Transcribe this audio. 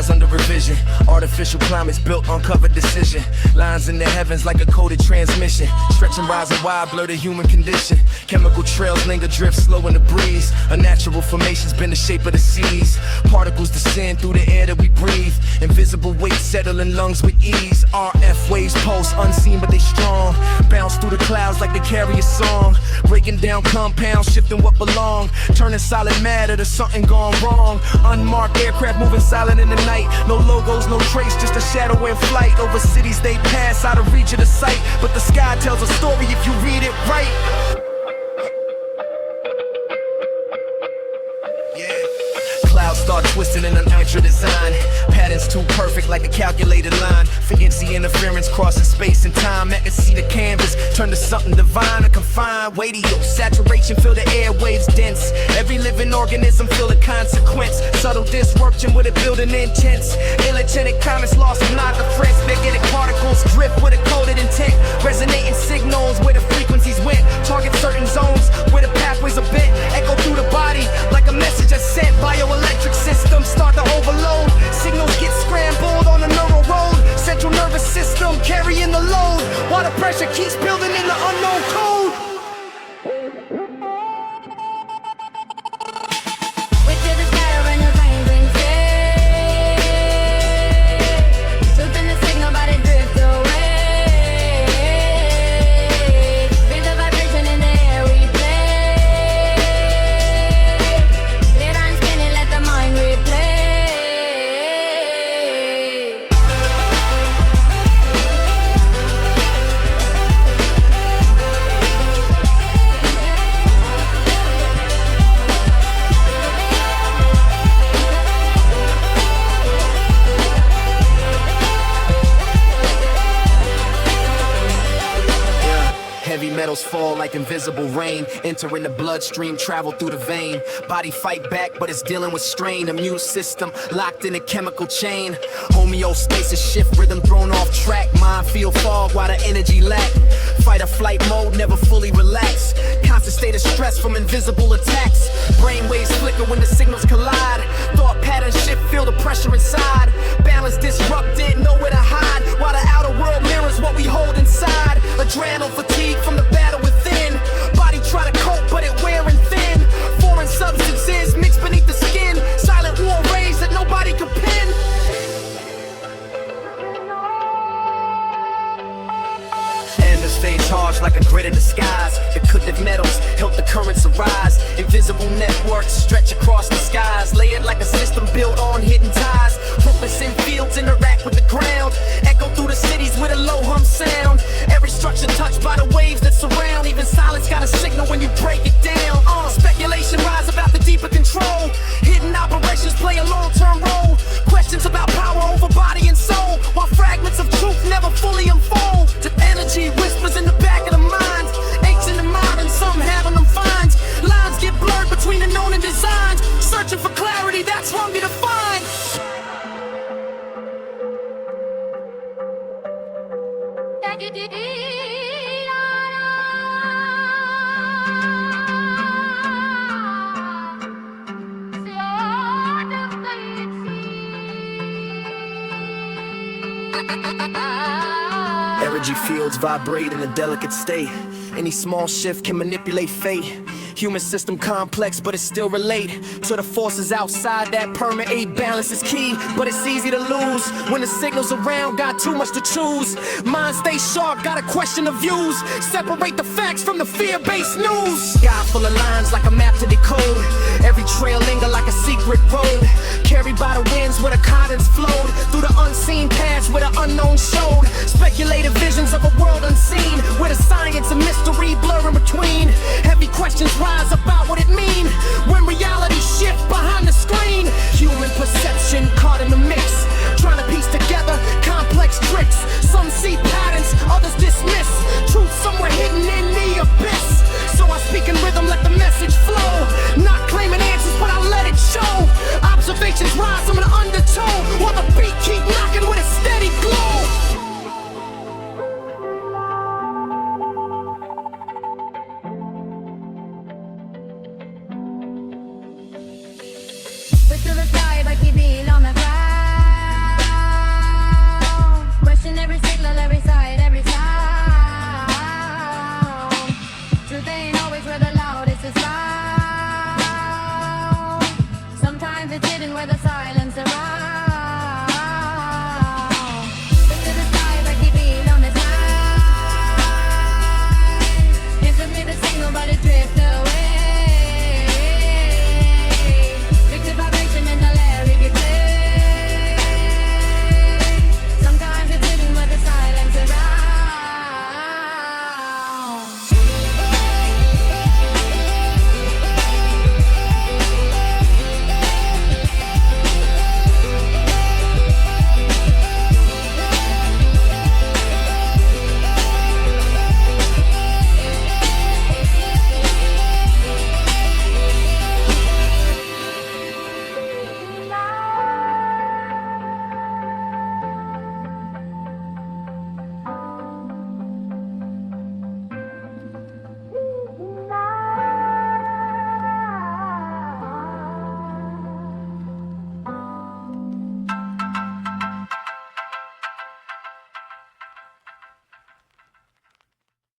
skies under revision. Artificial climates built on covered decision. Lines in the heavens like a coded transmission. Stretching, rising wide, blur the human condition. Chemical trails linger, drift slow in the breeze. Unnatural formations bend the shape of the seas. Particles descend through the air that we breathe. Invisible weights settle in lungs with ease. RF waves pulse, unseen but they strong. Bounce through the clouds like they carry a song. Breaking down compounds, shifting what belong. Turning solid matter to something gone wrong. Unmarked aircraft moving silent in the night. No logos, no trace, just a shadow in flight. Over cities they pass, out of reach of the sight. But the sky tells a story if you read it right. Clouds start twisting in an ultra design. Patterns too perfect like a calculated line. Frequency interference crossing space and time. I can see the canvas turn to something divine. A confined radio saturation, feel the airwaves dense. Every living organism feel the consequence. Subtle disruption with a building intense. Illegitimate comments lost in not the threats. Magnetic particles drift with a coded intent. Resonating signals where the frequencies went. Target certain zones where the pathways are bent. Echo through the body like a message I sent. Bioelectric systems start to overload. Signals get scrambled on a neural road. Central nervous system carrying the load, while the pressure keeps building in the unknown code. Heavy metals fall like invisible rain, entering the bloodstream, travel through the vein. Body fight back, but it's dealing with strain. Immune system locked in a chemical chain. Homeostasis shift, rhythm thrown off track. Mind feel fog while the energy lack. Fight or flight mode, never fully relax. Constant state of stress from invisible attacks. Brain waves flicker when the signals collide. Thought patterns shift, feel the pressure inside. Balance disrupted, nowhere to hide. While the outer world mirrors what we hold inside. Adrenal fatigue from the battle within. Body try to cope, but it wearing thin. Foreign substances mixed beneath the skin. Silent war rays that nobody can pin. Stay charged like a grid in the skies. The cooked metals help the currents arise. Invisible networks stretch across the skies. Layered like a system built on hidden ties. Purpose in fields interact with the ground. Echo through the cities with a low hum sound. Every structure touched by the waves that surround. Even silence got a signal when you break it down. Speculation rise about the deeper control. Hidden operations play a long-term role. Questions about power over body and soul. While fragments of truth never fully unfold. The energy whispers in the back of the mind. Aches in the mind and some having them find. Lines get blurred between the known and designed. Searching for clarity that's wrong to find. Energy fields vibrate in a delicate state. Any small shift can manipulate fate. Human system complex, but it still relate to the forces outside that permeate. Balance is key, but it's easy to lose when the signals around got too much to choose. Mind stay sharp, gotta question the views. Separate the facts from the fear-based news. Sky full of lines like a map to decode. Every trail linger like a secret road. Carried by the winds where the currents flowed. Through the unseen paths where the unknown showed. Speculative visions of a world unseen, where the science and mystery blur in between. Heavy questions rise about what it mean when reality shifts behind the screen. Human perception caught in the mix, trying to piece together complex tricks. Some see patterns, others dismiss. Truth somewhere hidden in the abyss. So I speak in rhythm, let the message flow. Not claiming answers, but I let it show. Observations rise from an undertone, while the beat keep knocking with a steady glow. where the loudest is loud. Sometimes it's hidden where the silence arrives.